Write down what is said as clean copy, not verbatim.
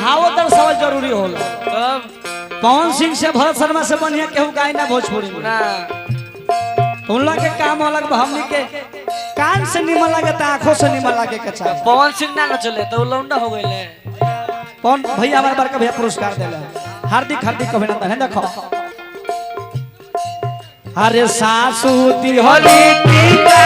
भाव दर्शावल जरूरी होला। तब पवन सिंह से भरत शर्मा से बढ़िया केहू गाय ना भोजपुरी में ना उन लोग के काम अलग हमनी के कान से निमन लगे तो आंखों से निमन लगे के चाहे। पवन सिंह ना चले तो लौंडा हो गए। पवन भैया हमारे बार का भैया पुरस्कार देला हार्दिक हार्दिक अभिनंदन है। देखो अरे सासू दी होली टीका